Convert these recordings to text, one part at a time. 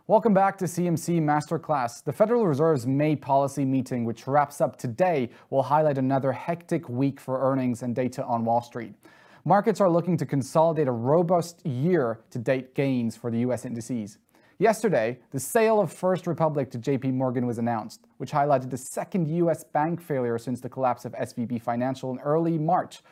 Welcome back to CMC Masterclass. The Federal Reserve's May policy meeting, which wraps up today, will highlight another hectic week for earnings and data on Wall Street. Markets are looking to consolidate a robust year-to-date gains for the U.S. indices. Yesterday, the sale of First Republic to JP Morgan was announced, which highlighted the second U.S. bank failure since the collapse of SVB Financial in early March.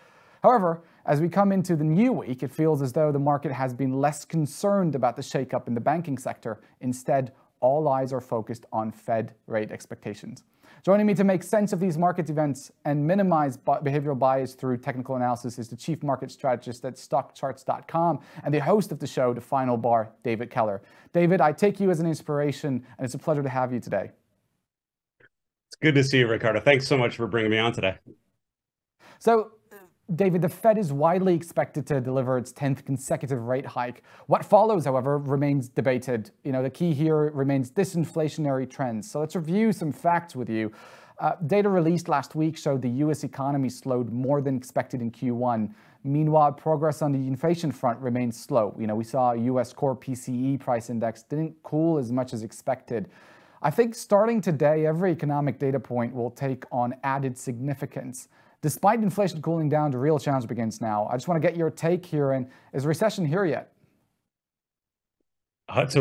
However, as we come into the new week, it feels as though the market has been less concerned about the shakeup in the banking sector. Instead, all eyes are focused on Fed rate expectations. Joining me to make sense of these market events and minimize behavioral bias through technical analysis is the chief market strategist at StockCharts.com and the host of the show, The Final Bar, David Keller. David, I take you as an inspiration, and it's a pleasure to have you today. It's good to see you, Ricardo. Thanks so much for bringing me on today. So, David, the Fed is widely expected to deliver its 10th consecutive rate hike. What follows, however, remains debated. The key here remains disinflationary trends. So let's review some facts with you. Data released last week showed the U.S. economy slowed more than expected in Q1. Meanwhile, progress on the inflation front remains slow. We saw U.S. core PCE price index didn't cool as much as expected. I think starting today, every economic data point will take on added significance. Despite inflation cooling down, the real challenge begins now. I just want to get your take here. And is recession here yet? It's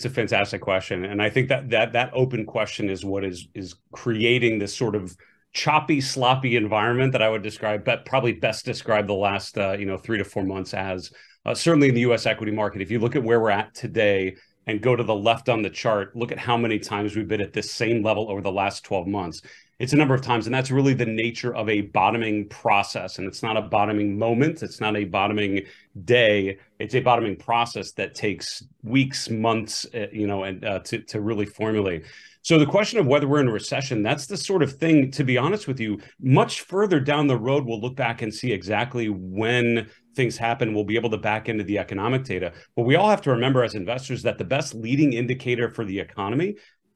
a fantastic question, and I think that open question is what is creating this sort of choppy, sloppy environment that I would describe, but probably best describe the last 3 to 4 months as. Certainly in the U.S. equity market, if you look at where we're at today and go to the left on the chart, look at how many times we've been at this same level over the last 12 months. It's a number of times, and that's really the nature of a bottoming process. And it's not a bottoming moment. It's not a bottoming day. It's a bottoming process that takes weeks, months, to really formulate. So the question of whether we're in a recession, that's the sort of thing, to be honest with you, much further down the road, we'll look back and see exactly when things happen. We'll be able to back into the economic data. But we all have to remember as investors that the best leading indicator for the economy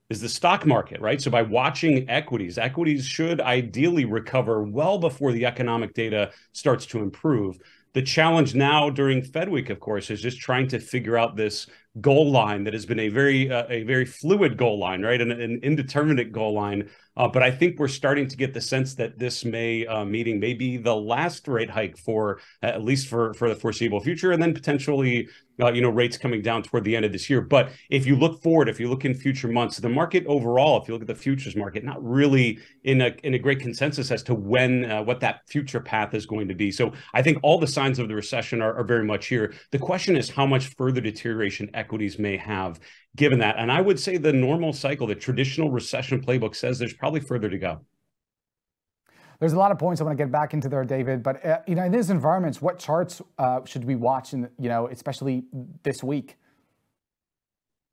is the stock market, right? So by watching equities should ideally recover well before the economic data starts to improve. The challenge now during Fed week, of course, is just trying to figure out this goal line that has been a very fluid goal line, right? An indeterminate goal line. But I think we're starting to get the sense that this May meeting may be the last rate hike for at least for the foreseeable future, and then potentially rates coming down toward the end of this year. But if you look forward, if you look in future months, the market overall, if you look at the futures market, not really in a great consensus as to when what that future path is going to be. So I think all the signs of the recession are very much here. The question is how much further deterioration equities may have given that. And I would say the normal cycle, the traditional recession playbook says there's probably further to go. There's a lot of points I want to get back into there, David. But in these environments, what charts should we watch, especially this week?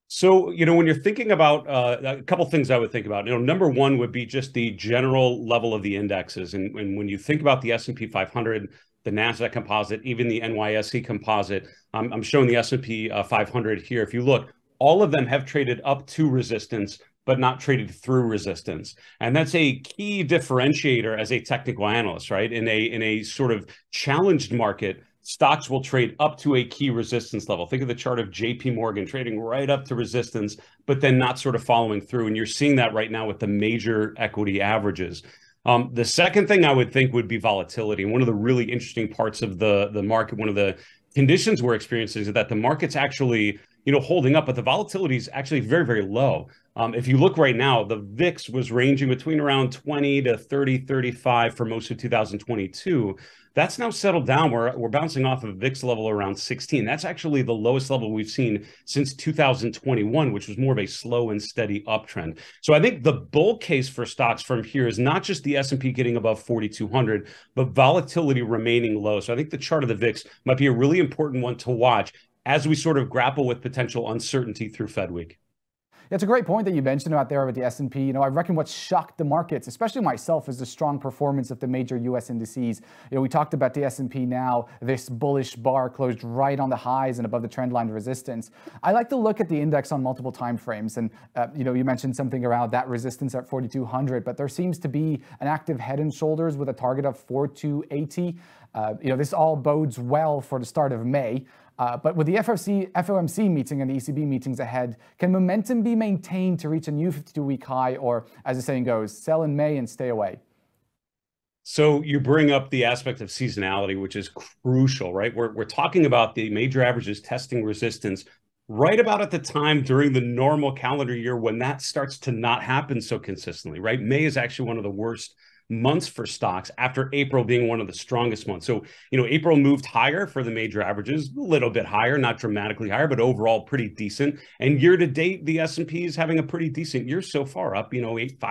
So, when you're thinking about a couple things I would think about, number one would be just the general level of the indexes. And when you think about the S&P 500, the NASDAQ composite, even the NYSE composite, I'm showing the S&P 500 here. If you look, all of them have traded up to resistance, but not traded through resistance. And that's a key differentiator as a technical analyst, right? In a sort of challenged market, stocks will trade up to a key resistance level. Think of the chart of JP Morgan trading right up to resistance, but then not sort of following through. And you're seeing that right now with the major equity averages. The second thing I would think would be volatility. And one of the really interesting parts of the market, one of the conditions we're experiencing is that the market's actually holding up, but the volatility is actually very, very low. If you look right now, the VIX was ranging between around 20 to 30, 35 for most of 2022. That's now settled down. We're bouncing off of a VIX level around 16. That's actually the lowest level we've seen since 2021, which was more of a slow and steady uptrend. So I think the bull case for stocks from here is not just the S&P getting above 4,200, but volatility remaining low. So I think the chart of the VIX might be a really important one to watch as we sort of grapple with potential uncertainty through Fed week. Yeah, it's a great point that you mentioned out there with the S&P. I reckon what shocked the markets, especially myself, is the strong performance of the major U.S. indices. We talked about the S&P now. This bullish bar closed right on the highs and above the trend line resistance. I like to look at the index on multiple time frames. And, you mentioned something around that resistance at 4,200, but there seems to be an active head and shoulders with a target of 4,280. This all bodes well for the start of May. But with the FOMC meeting and the ECB meetings ahead, can momentum be maintained to reach a new 52-week high, or, as the saying goes, sell in May and stay away? So you bring up the aspect of seasonality, which is crucial, right? We're talking about the major averages testing resistance right about at the time during the normal calendar year when that starts to not happen so consistently, right? May is actually one of the worst months for stocks after April being one of the strongest months. So, April moved higher for the major averages, a little bit higher, not dramatically higher, but overall pretty decent. And year to date, the S&P is having a pretty decent year so far, up, 5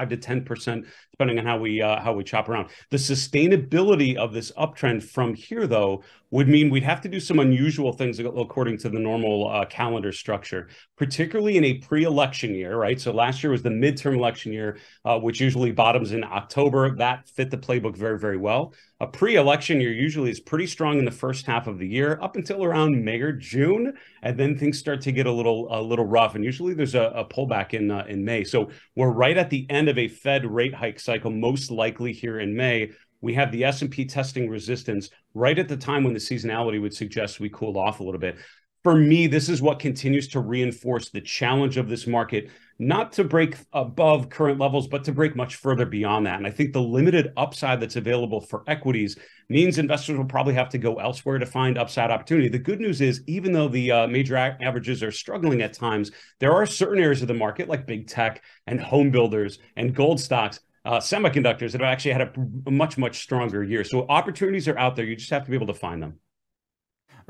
to 10%, depending on how we chop around. The sustainability of this uptrend from here, though, would mean we'd have to do some unusual things according to the normal calendar structure, particularly in a pre-election year, right? So last year was the midterm election year, which usually bottoms in October. That fit the playbook very, very well. A pre-election year usually is pretty strong in the first half of the year, up until around May or June, and then things start to get a little rough. And usually there's a pullback in May. So we're right at the end of a Fed rate hike cycle, most likely here in May. We have the S&P testing resistance right at the time when the seasonality would suggest we cool off a little bit. For me, this is what continues to reinforce the challenge of this market, not to break above current levels, but to break much further beyond that. And I think the limited upside that's available for equities means investors will probably have to go elsewhere to find upside opportunity. The good news is, even though the major averages are struggling at times, there are certain areas of the market like big tech and home builders and gold stocks, semiconductors, that have actually had a much, much stronger year. So opportunities are out there. You just have to be able to find them.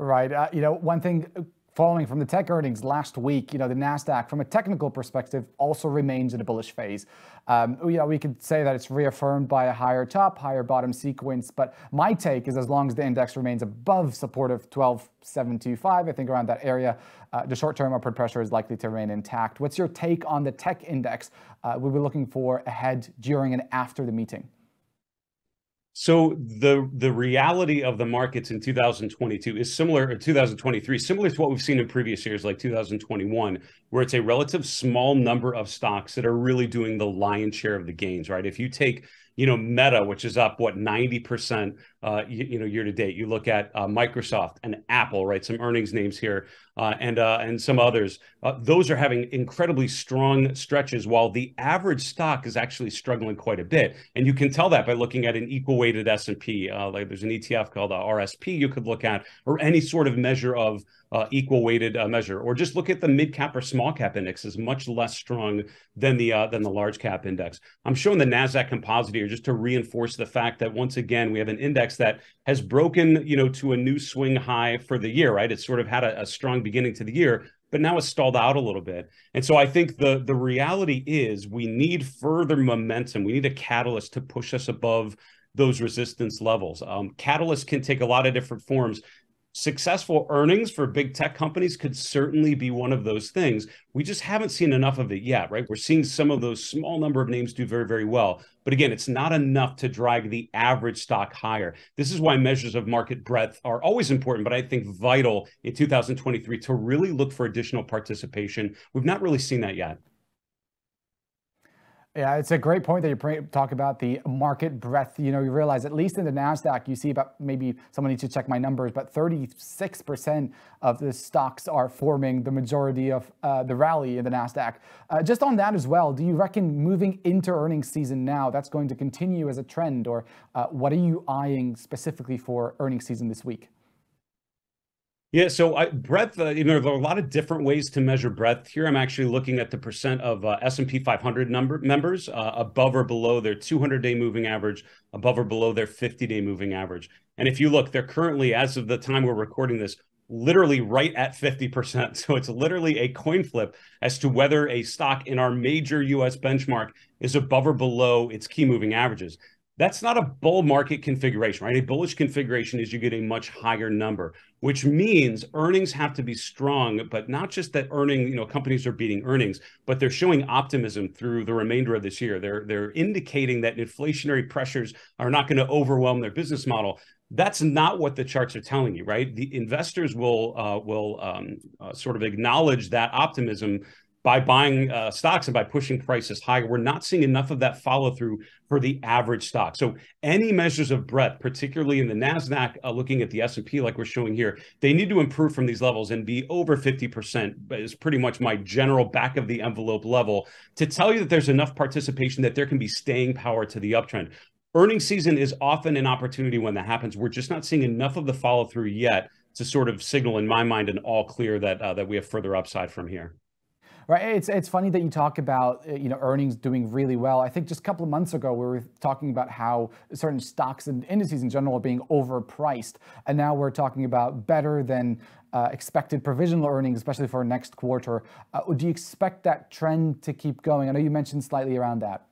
Right. One thing following from the tech earnings last week, the NASDAQ, from a technical perspective, also remains in a bullish phase. We could say that it's reaffirmed by a higher top, higher bottom sequence. But my take is, as long as the index remains above support of 12,725, I think around that area, the short-term upward pressure is likely to remain intact. What's your take on the tech index we'll be looking for ahead, during, and after the meeting? So the reality of the markets in 2022 is similar, or 2023, similar to what we've seen in previous years, like 2021, where it's a relative small number of stocks that are really doing the lion's share of the gains, right? If you take, Meta, which is up, 90%, year to date. You look at Microsoft and Apple, right? Some earnings names here, and some others. Those are having incredibly strong stretches, while the average stock is actually struggling quite a bit. And you can tell that by looking at an equal weighted S&P. Like there's an ETF called RSP you could look at, or any sort of measure of equal weighted measure, or just look at the mid cap or small cap index, is much less strong than the large cap index. I'm showing the NASDAQ composite here just to reinforce the fact that, once again, we have an index that has broken, to a new swing high for the year, right? It's sort of had a strong beginning to the year, but now it's stalled out a little bit. And so I think the reality is we need further momentum. We need a catalyst to push us above those resistance levels. Catalysts can take a lot of different forms. Successful earnings for big tech companies could certainly be one of those things. We just haven't seen enough of it yet, right? We're seeing some of those small number of names do very, very well. But again, it's not enough to drag the average stock higher. This is why measures of market breadth are always important, but I think vital in 2023 to really look for additional participation. We've not really seen that yet. Yeah, it's a great point that you talk about the market breadth. You realize, at least in the NASDAQ, you see about, maybe someone needs to check my numbers, but 36% of the stocks are forming the majority of the rally in the NASDAQ. Just on that as well, do you reckon moving into earnings season now, that's going to continue as a trend, or what are you eyeing specifically for earnings season this week? Yeah, so breadth, there are a lot of different ways to measure breadth. Here I'm actually looking at the percent of S&P 500 members above or below their 200-day moving average, above or below their 50-day moving average. And if you look, they're currently, as of the time we're recording this, literally right at 50%. So it's literally a coin flip as to whether a stock in our major US benchmark is above or below its key moving averages. That's not a bull market configuration, right? A bullish configuration is you get a much higher number, which means earnings have to be strong, but not just that companies are beating earnings, but they're showing optimism through the remainder of this year. They're indicating that inflationary pressures are not going to overwhelm their business model. That's not what the charts are telling you, right? The investors will sort of acknowledge that optimism by buying stocks and by pushing prices higher, we're not seeing enough of that follow through for the average stock. So any measures of breadth, particularly in the NASDAQ, looking at the S&P like we're showing here, they need to improve from these levels and be over 50%, is pretty much my general back of the envelope level to tell you that there's enough participation that there can be staying power to the uptrend. Earnings season is often an opportunity when that happens. We're just not seeing enough of the follow through yet to sort of signal, in my mind, an all clear that we have further upside from here. Right. It's funny that you talk about earnings doing really well. I think just a couple of months ago we were talking about how certain stocks and indices in general are being overpriced, and now we're talking about better than expected provisional earnings, especially for next quarter. Do you expect that trend to keep going? I know you mentioned slightly around that.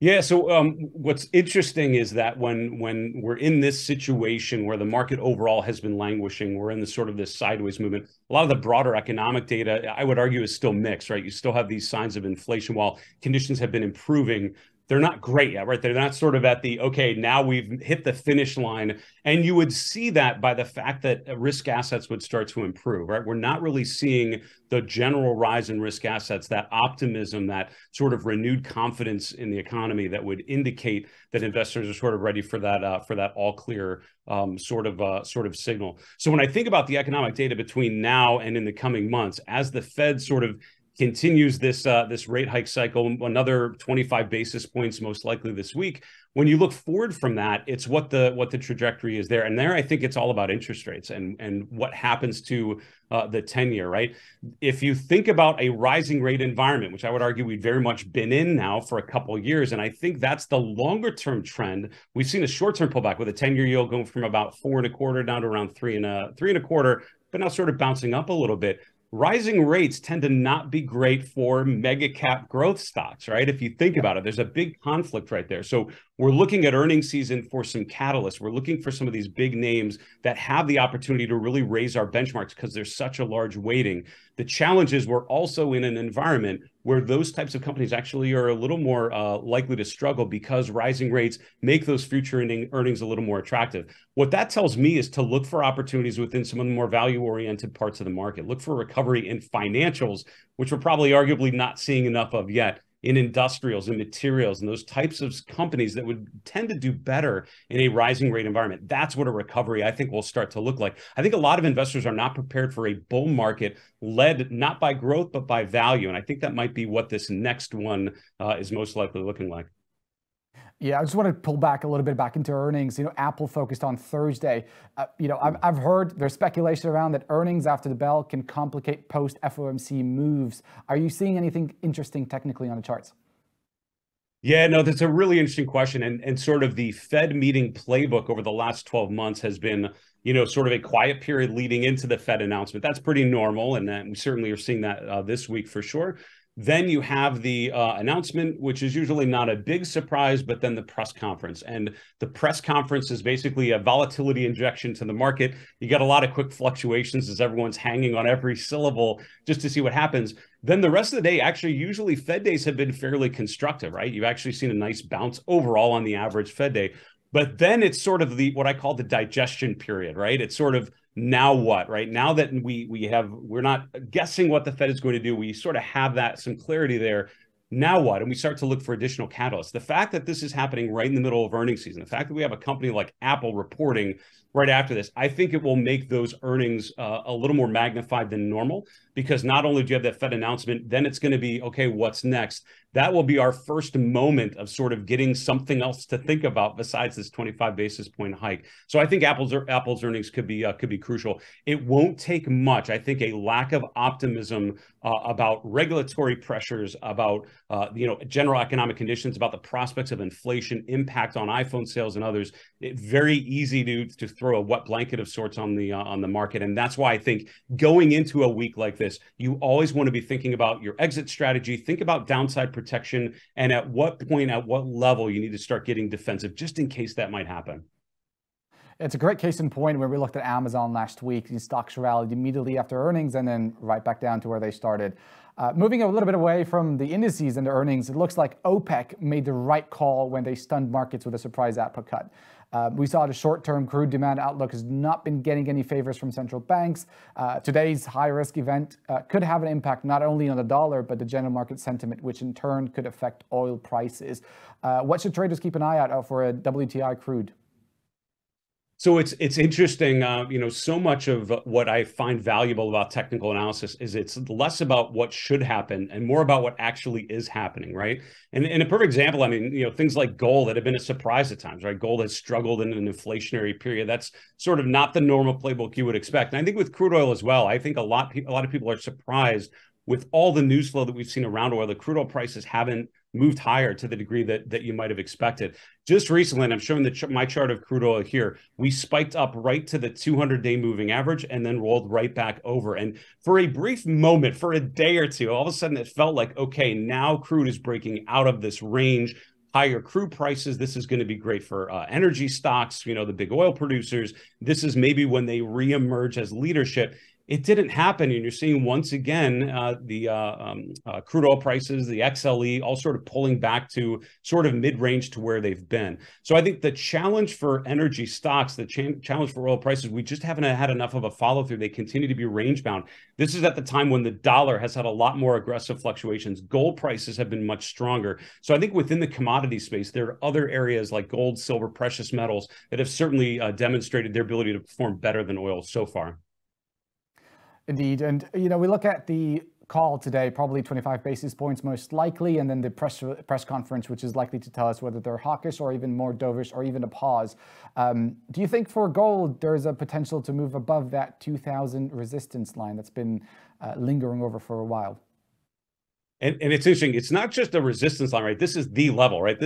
Yeah, so what's interesting is that when we're in this situation where the market overall has been languishing, we're in the sort of this sideways movement. A lot of the broader economic data, I would argue, is still mixed, right? You still have these signs of inflation while conditions have been improving. They're not great yet, right? They're not sort of at the, okay, now we've hit the finish line. And you would see that by the fact that risk assets would start to improve, right? We're not really seeing the general rise in risk assets, that optimism, that sort of renewed confidence in the economy that would indicate that investors are sort of ready for that all clear sort of signal. So when I think about the economic data between now and in the coming months, as the Fed sort of continues this rate hike cycle, another 25 basis points most likely this week. When you look forward from that, it's what the trajectory is there. And there, I think it's all about interest rates and what happens to the 10-year, right? If you think about a rising rate environment, which I would argue we've very much been in now for a couple of years, and I think that's the longer term trend. We've seen a short-term pullback with a 10-year yield going from about 4.25 down to around 3.25, but now sort of bouncing up a little bit. Rising rates tend to not be great for mega cap growth stocks, right? If you think about it, there's a big conflict right there. So we're looking at earnings season for some catalysts. We're looking for some of these big names that have the opportunity to really raise our benchmarks because there's such a large weighting. The challenge is we're also in an environment where those types of companies actually are a little more likely to struggle because rising rates make those future earnings a little more attractive. What that tells me is to look for opportunities within some of the more value-oriented parts of the market. Look for recovery in financials, which we're probably arguably not seeing enough of yet, in industrials and materials and those types of companies that would tend to do better in a rising rate environment. That's what a recovery, I think, will start to look like. I think a lot of investors are not prepared for a bull market led not by growth, but by value. And I think that might be what this next one is most likely looking like. Yeah, I just want to pull back a little bit back into earnings. Apple focused on Thursday. I've heard there's speculation around that earnings after the bell can complicate post-FOMC moves. Are you seeing anything interesting technically on the charts? Yeah, no, that's a really interesting question. And sort of the Fed meeting playbook over the last 12 months has been, sort of a quiet period leading into the Fed announcement. That's pretty normal. And we certainly are seeing that this week for sure. Then you have the announcement, which is usually not a big surprise, but then the press conference. And the press conference is basically a volatility injection to the market. You get a lot of quick fluctuations as everyone's hanging on every syllable just to see what happens. Then the rest of the day, actually, usually Fed days have been fairly constructive, right? You've actually seen a nice bounce overall on the average Fed day. But then it's sort of what I call the digestion period, right? It's sort of now what, right? Now that we're not guessing what the Fed is going to do, we sort of have some clarity there. Now what? And we start to look for additional catalysts. The fact that this is happening right in the middle of earnings season, the fact that we have a company like Apple reporting right after this, I think it will make those earnings a little more magnified than normal, because not only do you have that Fed announcement, then it's going to be, okay, what's next? That will be our first moment of sort of getting something else to think about besides this 25 basis point hike. So I think Apple's earnings could be crucial. It won't take much. I think a lack of optimism about regulatory pressures, about general economic conditions, about the prospects of inflation, impact on iPhone sales and others. Very easy to throw a wet blanket of sorts on the market, and that's why I think going into a week like this, you always want to be thinking about your exit strategy. Think about downside protection, and at what point, at what level you need to start getting defensive, just in case that might happen. It's a great case in point where we looked at Amazon last week. These stocks rallied immediately after earnings and then right back down to where they started. Moving a little bit away from the indices and the earnings, it looks like OPEC made the right call when they stunned markets with a surprise output cut. We saw the short-term crude demand outlook has not been getting any favors from central banks. Today's high-risk event could have an impact not only on the dollar, but the general market sentiment, which in turn could affect oil prices. What should traders keep an eye out for a WTI crude? So it's interesting, so much of what I find valuable about technical analysis is it's less about what should happen and more about what actually is happening, right? And a perfect example, I mean, things like gold that have been a surprise at times, right? Gold has struggled in an inflationary period. That's sort of not the normal playbook you would expect. And I think with crude oil as well, I think a lot of people are surprised with all the news flow that we've seen around oil. The crude oil prices haven't moved higher to the degree that you might have expected. Just recently, and I'm showing my chart of crude oil here, we spiked up right to the 200-day moving average and then rolled right back over. And for a brief moment, for a day or two, all of a sudden it felt like, okay, now crude is breaking out of this range. Higher crude prices, this is going to be great for energy stocks, the big oil producers. This is maybe when they reemerge as leadership. It didn't happen, and you're seeing once again the crude oil prices, the XLE, all sort of pulling back to sort of mid-range to where they've been. So I think the challenge for energy stocks, the challenge for oil prices, we just haven't had enough of a follow-through. They continue to be range-bound. This is at the time when the dollar has had a lot more aggressive fluctuations. Gold prices have been much stronger. So I think within the commodity space, there are other areas like gold, silver, precious metals that have certainly demonstrated their ability to perform better than oil so far. Indeed. And, we look at the call today, probably 25 basis points most likely, and then the press conference, which is likely to tell us whether they're hawkish or even more dovish or even a pause. Do you think for gold, there's a potential to move above that 2,000 resistance line that's been lingering over for a while? And it's interesting. It's not just a resistance line, right? This is the level, right?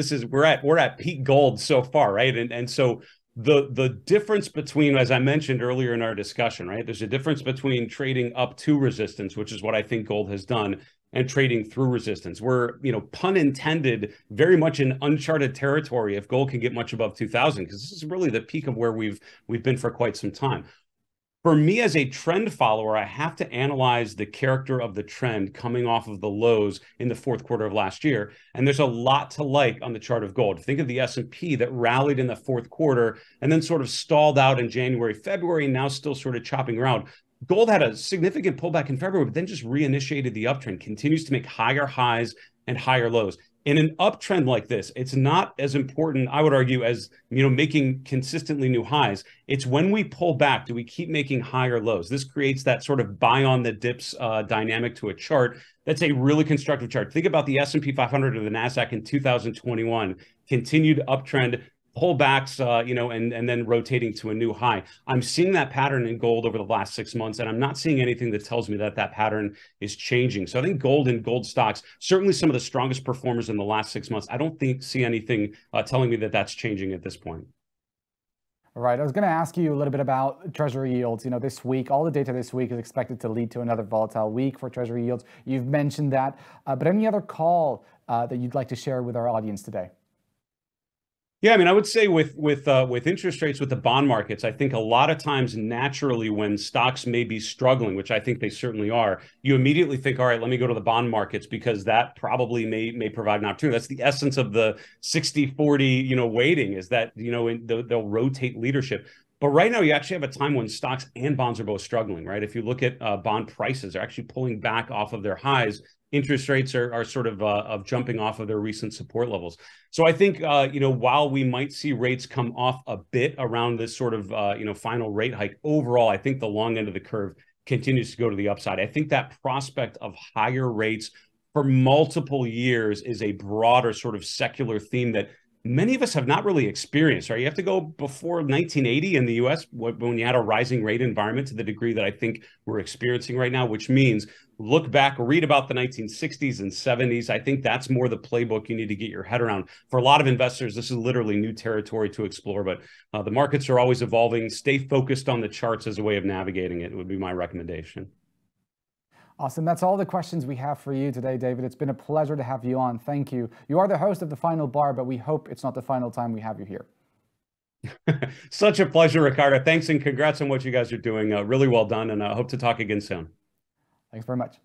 We're at peak gold so far, right? And so the difference between, as I mentioned earlier in our discussion, right? There's a difference between trading up to resistance, which is what I think gold has done, and trading through resistance. We're, pun intended, very much in uncharted territory if gold can get much above 2,000, because this is really the peak of where we've been for quite some time. For me as a trend follower, I have to analyze the character of the trend coming off of the lows in the fourth quarter of last year. And there's a lot to like on the chart of gold. Think of the S&P that rallied in the fourth quarter and then sort of stalled out in January, February, and now still sort of chopping around. Gold had a significant pullback in February, but then just reinitiated the uptrend, continues to make higher highs and higher lows. In an uptrend like this, it's not as important, I would argue, as making consistently new highs. It's when we pull back, do we keep making higher lows? This creates that sort of buy on the dips dynamic to a chart. That's a really constructive chart. Think about the S&P 500 or the NASDAQ in 2021, continued uptrend, pullbacks, and then rotating to a new high. I'm seeing that pattern in gold over the last 6 months, and I'm not seeing anything that tells me that pattern is changing. So I think gold and gold stocks, certainly some of the strongest performers in the last 6 months. I don't see anything telling me that that's changing at this point. All right, I was going to ask you a little bit about Treasury yields. This week, all the data this week is expected to lead to another volatile week for Treasury yields. You've mentioned that, but any other call that you'd like to share with our audience today? Yeah, I mean, I would say with interest rates, with the bond markets, I think a lot of times naturally when stocks may be struggling, which I think they certainly are, you immediately think, all right, let me go to the bond markets because that probably may provide an opportunity. That's the essence of the 60-40, weighting, is that, they'll rotate leadership. But right now, you actually have a time when stocks and bonds are both struggling, right? If you look at bond prices, they're actually pulling back off of their highs. Interest rates are sort of jumping off of their recent support levels. So I think, while we might see rates come off a bit around this sort of, final rate hike, overall, I think the long end of the curve continues to go to the upside. I think that prospect of higher rates for multiple years is a broader sort of secular theme that many of us have not really experienced, right? You have to go before 1980 in the US when you had a rising rate environment to the degree that I think we're experiencing right now, which means look back, read about the 1960s and 70s. I think that's more the playbook you need to get your head around. For a lot of investors, this is literally new territory to explore, but the markets are always evolving. Stay focused on the charts as a way of navigating it would be my recommendation. Awesome. That's all the questions we have for you today, David. It's been a pleasure to have you on. Thank you. You are the host of The Final Bar, but we hope it's not the final time we have you here. Such a pleasure, Ricardo. Thanks and congrats on what you guys are doing. Really well done, and I hope to talk again soon. Thanks very much.